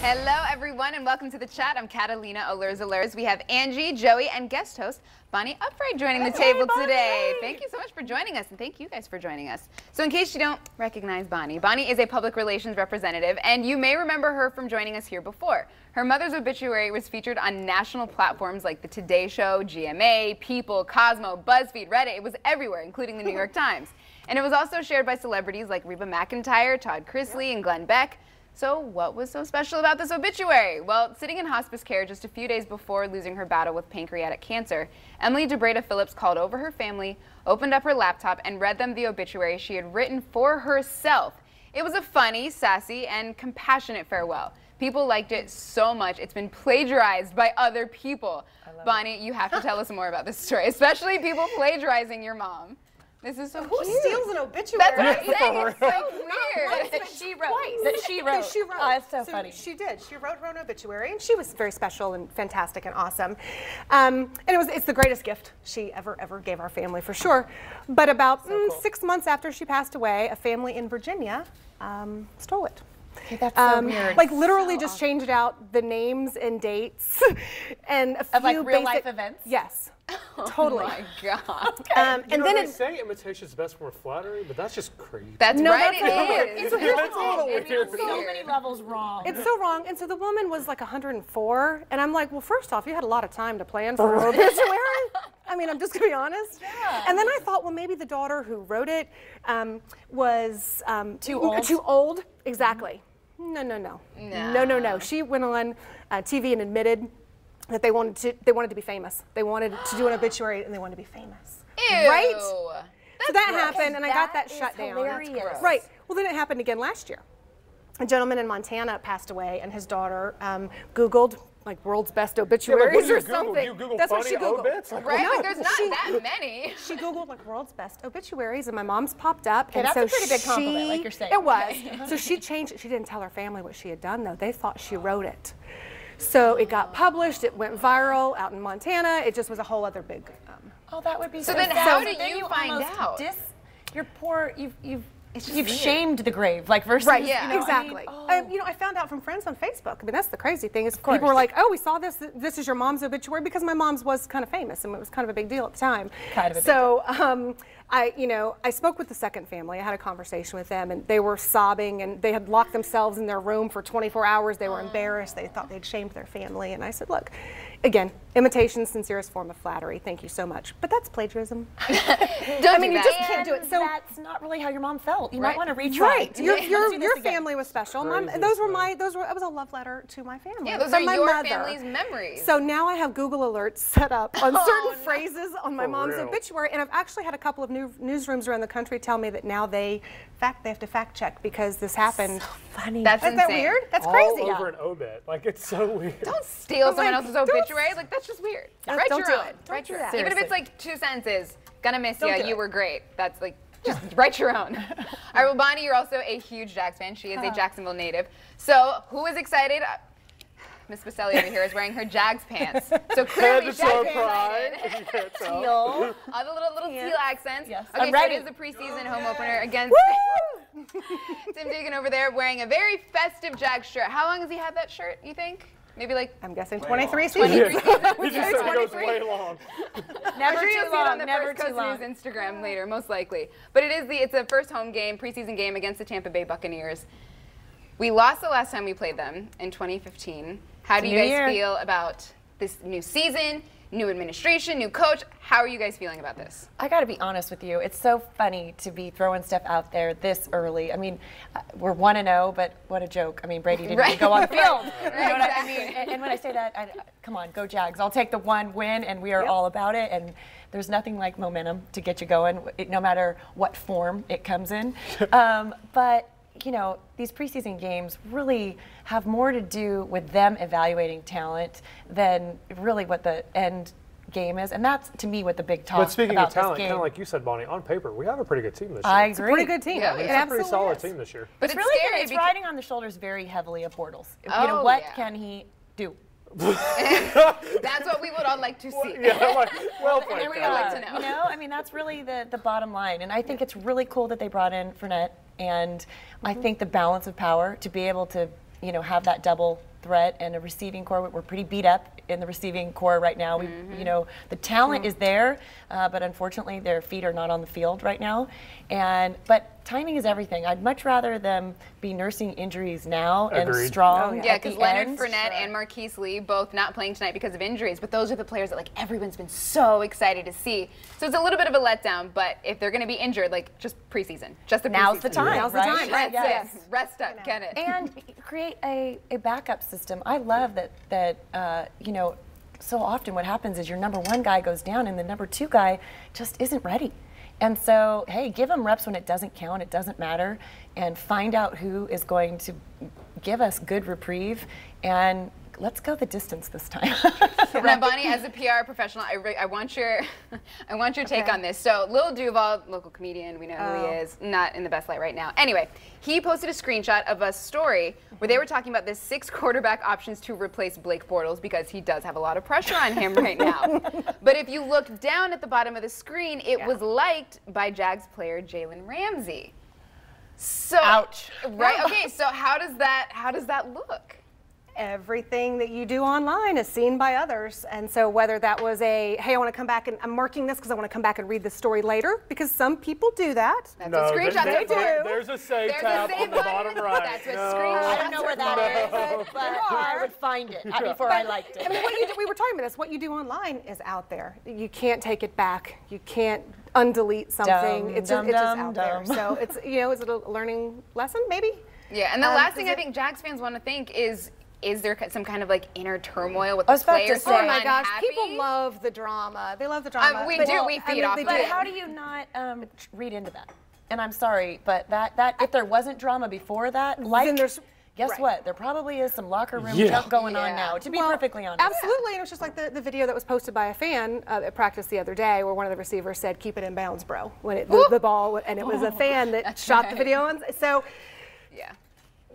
Hello, everyone, and welcome to the chat. I'm Catalina Allures. We have Angie, Joey, and guest host Bonnie Upright joining the table today. Thank you so much for joining us, and thank you guys for joining us. So in case you don't recognize Bonnie, Bonnie is a public relations representative, and you may remember her from joining us here before. Her mother's obituary was featured on national platforms like The Today Show, GMA, People, Cosmo, BuzzFeed, Reddit. It was everywhere, including the New York Times. And it was also shared by celebrities like Reba McEntire, Todd Chrisley, and Glenn Beck. So what was so special about this obituary? Well, sitting in hospice care just a few days before losing her battle with pancreatic cancer, Emily DeBreda Phillips called over her family, opened up her laptop, and read them the obituary she had written for herself. It was a funny, sassy, and compassionate farewell. People liked it so much, it's been plagiarized by other people. Bonnie, you have to tell us more about this story, especially people plagiarizing your mom. This is so Who cute. steals an obituary? That's what I'm saying. It's so weird. That she wrote. Oh, it's so funny. She did. She wrote her own obituary, and she was very special and fantastic and awesome. And it's the greatest gift she ever gave our family, for sure. But about 6 months after she passed away, a family in Virginia stole it. Okay, that's so weird. Like literally just changed out the names and dates and a few of like real life events? Yes. Totally. Oh my God. And You know, then they say imitation is the best form of flattery, but that's just crazy. That's No, right, that's it is. That's a little weird. So many levels wrong. It's so wrong. And so the woman was like 104. And I'm like, well, first off, you had a lot of time to plan for her obituary. I mean, I'm just going to be honest. Yeah. And then I thought, well, maybe the daughter who wrote it was Too old? Too old. Exactly. No. She went on TV and admitted that they wanted to be famous. They wanted to do an obituary and they wanted to be famous. Ew. Right? That's So that gross. happened, and I got that That shut is down. hilarious. That's gross. Right. Well, then it happened again last year. A gentleman in Montana passed away, and his daughter Googled like world's best obituaries or something. You Google That's what funny she Googled. obits? Like, Right? No, Like, there's not she- that many. She Googled like world's best obituaries, and my mom's popped up. Okay, and that's so a pretty big compliment, like you're saying. It was. So she changed it. She didn't tell her family what she had done, though. They thought she wrote it. So it got published. It went viral out in Montana. It just was a whole other big. Oh, that would be So so then sad. how So did then you find almost out? You're poor. You've weird. shamed the grave, like versus. Right, yeah. You know, exactly. I mean, You know, I found out from friends on Facebook. I mean, that's the crazy thing is people were like, oh, we saw this. This is your mom's obituary, because my mom's was kind of famous and it was kind of a big deal at the time. Kind of a big So I spoke with the second family. I had a conversation with them, and they were sobbing, and they had locked themselves in their room for 24 hours. They were embarrassed. They thought they'd shamed their family. And I said, look, again, imitation, sincerest form of flattery. Thank you so much. But that's plagiarism. I mean, you just can't do it. So that's not really how your mom felt. You might want to retry. Right, your Let's do this again. family was special. Mom, Crazy those were thing. that was a love letter to my family. Yeah, those from are my your mother. family's memories. So now I have Google alerts set up on certain phrases on my For mom's real. obituary, and I've actually had a couple of newsrooms around the country tell me that now they have to fact check because this happened. Funny. That's Isn't that insane. weird? That's all crazy. over an obit. Like, it's so weird. Don't steal someone like, else's don't- obituary. Like, that's just weird. Write don't your do own. it. Don't Write do your that. own. Even if it's Seriously. like 2 sentences. Gonna miss Don't you. do You it. were great. That's like, just write your own. All right, well, Bonnie, you're also a huge Jags fan. She is a Jacksonville native. So, who is excited? Miss Baselli over here is wearing her Jags pants. So clearly, Had to Jags show fans pride. excited. You can't tell. Teal. All the little teal accents. Yes. Okay, I'm so ready. it is the preseason home opener against Tim Deegan over there wearing a very festive Jags shirt. How long has he had that shirt, you think? Maybe like I'm guessing 23 seasons. He just said it goes 23. way long. I'm Never sure too you'll see it long. on the Never First too Coast long. News Instagram later, most likely. But it's a first home game, preseason game against the Tampa Bay Buccaneers. We lost the last time we played them in 2015. How do you New guys year. feel about this new season, new administration, new coach? How are you guys feeling about this? I got to be honest with you. It's so funny to be throwing stuff out there this early. I mean, we're 1-0, but what a joke. I mean, Brady didn't even go on the field. You know what I mean? And when I say that, come on, go Jags. I'll take the one win, and we are all about it. And there's nothing like momentum to get you going, no matter what form it comes in. But you know, these preseason games really have more to do with them evaluating talent than really what the end game is, and that's to me what the big talk But speaking about of talent, this kind game. of like you said, Bonnie, on paper, we have a pretty good team this year. I It's a agree. pretty good team. Yeah, It it's It's a absolutely pretty solid is. team this year. But It's it's really scary good. It's because riding on the shoulders very heavily of Bortles. You Oh, know, what yeah. can he do? that's what we would all like to see. Yeah, like, well played. And we would like to know. You know, I mean, that's really the bottom line. And I think it's really cool that they brought in Fournette. And I think the balance of power to be able to, you know, have that double threat and a receiving core. We're pretty beat up in the receiving core right now. We, you know, the talent is there, but unfortunately their feet are not on the field right now. But timing is everything. I'd much rather them be nursing injuries now and Agreed. strong. Yeah, at because the Leonard end. Fournette and Marquise Lee both not playing tonight because of injuries, but those are the players that like everyone's been so excited to see. So it's a little bit of a letdown, but if they're going to be injured, like just preseason, just the Now's the preseason. time. Now's the right? time. That's Yes. it. Rest up, get it. And create a backup system. I love that you know, so often what happens is your number one guy goes down and the number two guy just isn't ready. And so, hey, give them reps when it doesn't count, it doesn't matter, and find out who is going to give us good reprieve, and let's go the distance this time. Now, Bonnie, as a PR professional, I want your take on this. So, Lil Duval, local comedian, we know who he is, not in the best light right now. Anyway, he posted a screenshot of a story where they were talking about the 6 quarterback options to replace Blake Bortles because he does have a lot of pressure on him right now. But if you look down at the bottom of the screen, it was liked by Jags player Jalen Ramsey. So, Ouch. Right? Okay. So how does that look? Everything that you do online is seen by others. And so whether that was a, hey, I want to come back and I'm marking this because I want to come back and read this story later, because some people do that. That's No, what screenshots are for. there's a save There's a tab save on the button. bottom right. That's what No. screenshots I don't know where that is, but I would find it before I liked I mean, it. we were talking about this. What you do online is out there. You can't take it back. You can't undelete something. Dumb, it's dumb, just dumb, out there. dumb. So it's, you know, is it a learning lesson? Maybe. Yeah, and the last thing is I think Jags fans want to think is there some kind of like inner turmoil with I the was about to players? say- who are Oh my gosh, unhappy? people love the drama. They love the drama. we But- do. We feed off they of But it. how do you not read into that? And I'm sorry, but that if there wasn't drama before that, like, there's- guess right. what? There probably is some locker room Yeah. junk going on Yeah. now. To be Well, perfectly honest, Absolutely, and it was just like the video that was posted by a fan at practice the other day, where one of the receivers said, "Keep it in bounds, bro," when the ball, and it was a fan that shot the video. And so, Yeah.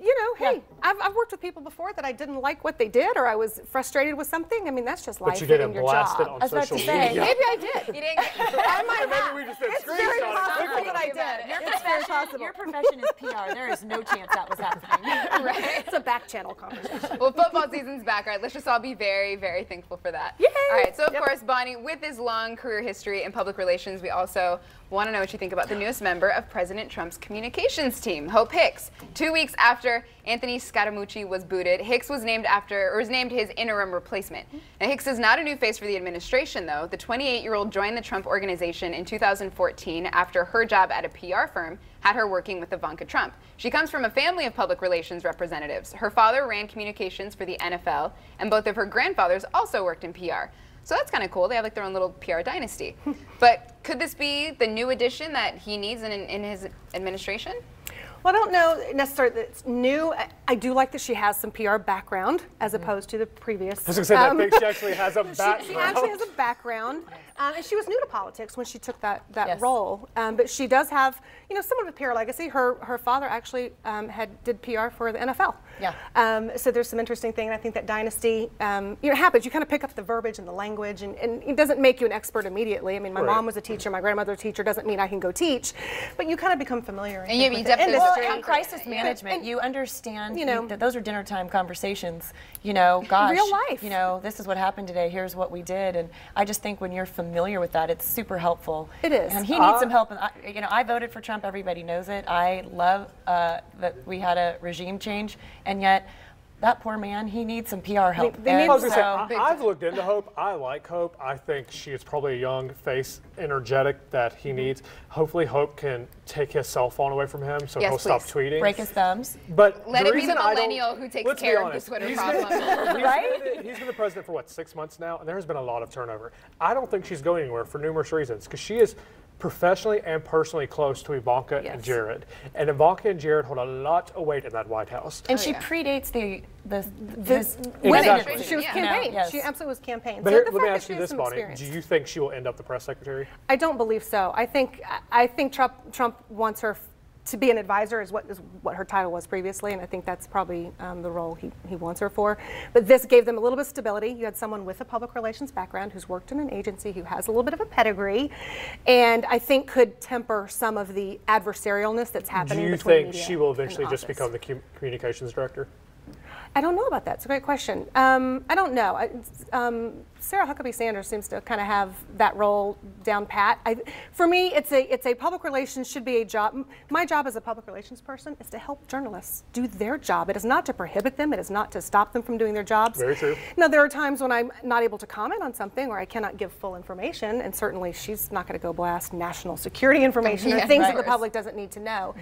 you know, hey, I've worked with people before that I didn't like what they did, or I was frustrated with something. I mean, that's just life But you in didn't your blast job. it on I was about social to say, media. Maybe I did. You didn't get I might have. Maybe we just did It's very screenshots. possible that I Think about did. it. It's very possible. your profession is PR. There is no chance that was happening. right. It's a back channel conversation. Well, football season's back. All right, let's just all be very, very thankful for that. Yay! All right, so of Yep. course, Bonnie, with his long career history in public relations, we also want to know what you think about the newest member of President Trump's communications team, Hope Hicks. 2 weeks after Anthony Scaramucci was booted, Hicks was named his interim replacement. Now, Hicks is not a new face for the administration, though. The 28-year-old joined the Trump Organization in 2014 after her job at a PR firm had her working with Ivanka Trump. She comes from a family of public relations representatives. Her father ran communications for the NFL, and both of her grandfathers also worked in PR. So that's kind of cool. They have like their own little PR dynasty. But could this be the new addition that he needs in his administration? Well, I don't know necessarily that it's new. I do like that she has some PR background as opposed to the previous. I was going to say, I think she actually has a background. She actually has a background, and she was new to politics when she took that Yes. role. But she does have, you know, somewhat of a PR legacy. Her father actually did PR for the NFL. Yeah. So there's some interesting thing, and I think that dynasty, you know, it happens. You kind of pick up the verbiage and the language, and it doesn't make you an expert immediately. I mean, my Right. mom was a teacher, my grandmother was a teacher. Doesn't mean I can go teach, but you kind of become familiar. I And think, you with the definitely- industry. Well, and crisis Yeah. management, you understand, You know, that those are dinner time conversations. You know, gosh, Real life. You know, this is what happened today. Here's what we did, and I just think when you're familiar with that, it's super helpful. It is. And he needs some help. And I voted for Trump. Everybody knows it. I love that we had a regime change, and yet that poor man, he needs some PR help. They need And I was gonna say, so- I've looked into Hope. I like Hope. I think she is probably a young face, energetic that he needs. Hopefully, Hope can take his cell phone away from him so Yes, he'll stop please. tweeting. break his thumbs. But Let the it be reason the I don't- millennial who takes let's be care of the honest, Twitter he's problem. He's been the president for what, 6 months now, and there has been a lot of turnover. I don't think she's going anywhere for numerous reasons because she is professionally and personally close to Ivanka and Yes. Jared, and Ivanka and Jared hold a lot of weight in that White House. And she yeah. predates his Winning. Exactly. She was Yeah. campaign. Yes. She absolutely was campaign. But So here, the let me fact that ask she you has this, some Bonnie: experience. do you think she will end up the press secretary? I don't believe so. I think Trump wants her to be an advisor is what her title was previously, and I think that's probably the role he wants her for. But this gave them a little bit of stability. You had someone with a public relations background who's worked in an agency, who has a little bit of a pedigree, and I think could temper some of the adversarialness that's Do happening you between think media she will and the eventually just office. become the communications director? I don't know about that. It's a great question. I don't know. Sarah Huckabee Sanders seems to kind of have that role down pat. For me, it's a public relations should be a job. My job as a public relations person is to help journalists do their job. It is not to prohibit them. It is not to stop them from doing their jobs. Very true. Now, there are times when I'm not able to comment on something or I cannot give full information, and certainly she's not going to go blast national security information or things that the public doesn't need to know.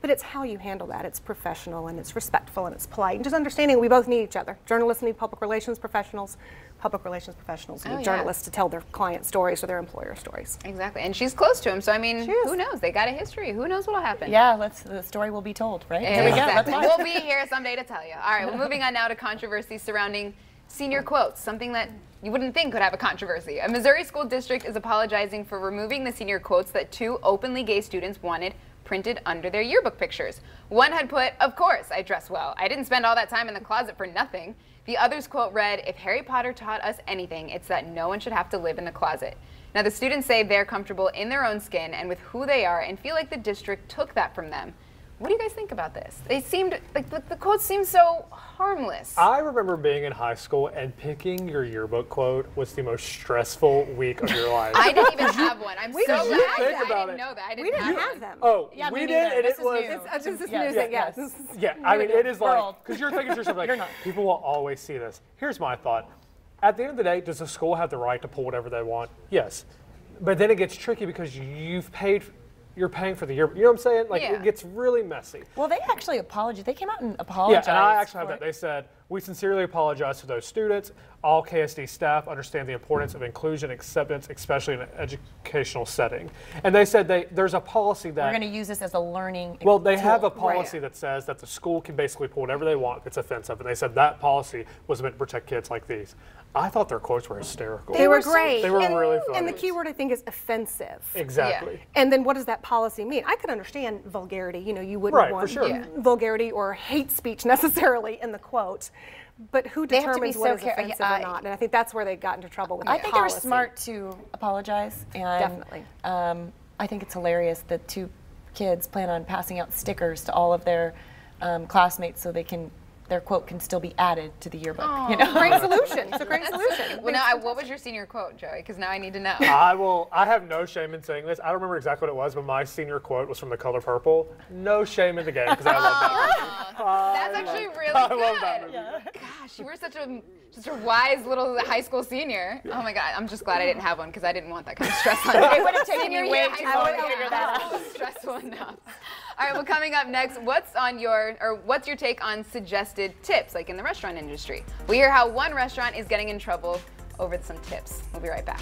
But it's how you handle that. It's professional and it's respectful and it's polite and just understanding we both need each other. Journalists need public relations professionals. Public relations professionals need journalists to tell their client stories or their employer stories. Exactly, and she's close to him, so I mean, who knows? They got a history. Who knows what'll happen? Yeah, the story will be told, right? Exactly. Here we go. Let's watch. We'll be here someday to tell you. All right, well, moving on now to controversy surrounding senior quotes, something that you wouldn't think could have a controversy. A Missouri school district is apologizing for removing the senior quotes that 2 openly gay students wanted printed under their yearbook pictures. One had put, "Of course, I dress well. I didn't spend all that time in the closet for nothing." The other's quote read, "If Harry Potter taught us anything, it's that no one should have to live in the closet." Now, the students say they're comfortable in their own skin and with who they are and feel like the district took that from them. What do you guys think about this? They seemed, like, the quotes seem so harmless. I remember being in high school and picking your yearbook quote was the most stressful week of your life. I didn't even have one. I'm so glad think I about didn't it. know that. I didn't We didn't have have them. Oh, Yeah, we me did, neither. and This it is was. new. This is Yes, music, yes. yes. Yeah, I mean, it is World. like, because you're thinking to yourself, like, You're not. people will always see this. Here's my thought. At the end of the day, does the school have the right to pull whatever they want? Yes. But then it gets tricky because you're paying for the year. You know what I'm saying? Like, Yeah. it gets really messy. Well, they actually apologized. They came out and Yeah, apologized. and I actually have for that. it. They said, "We sincerely apologize to those students. All KSD staff understand the importance of inclusion and acceptance, especially in an educational setting." And they said there's a policy that... We're going to use this as a learning Well, they have a tool. policy that says that the school can basically pull whatever they want if it's offensive. And they said that policy was meant to protect kids like these. I thought their quotes were hysterical. They were great. They were and, really funny. And the key word, I think, is offensive. Exactly. And then what does that policy mean? I could understand vulgarity. You know, you wouldn't Right, for want sure. vulgarity or hate speech necessarily in the quote. But who They have to be determines what so is offensive or not? And I think that's where they got into trouble with I the think they were policy. smart to apologize. And, Definitely. I think it's hilarious that 2 kids plan on passing out stickers to all of their classmates so their quote can still be added to the yearbook. You know? Great solution. It's a great solution. Well, now, what was your senior quote, Joey? Because now I need to know. I have no shame in saying this. I don't remember exactly what it was, but my senior quote was from The Color Purple. No shame in the game because I love that movie. That's actually really I good. love that movie. Gosh, you were such a wise little high school senior. Oh my God, I'm just glad I didn't have one because I didn't want that kind of stress on me. It would have taken you way too long to figure that out. Stressful enough. All right, well, coming up next, what's your take on suggested tips, like in the restaurant industry? We hear how one restaurant is getting in trouble over some tips. We'll be right back.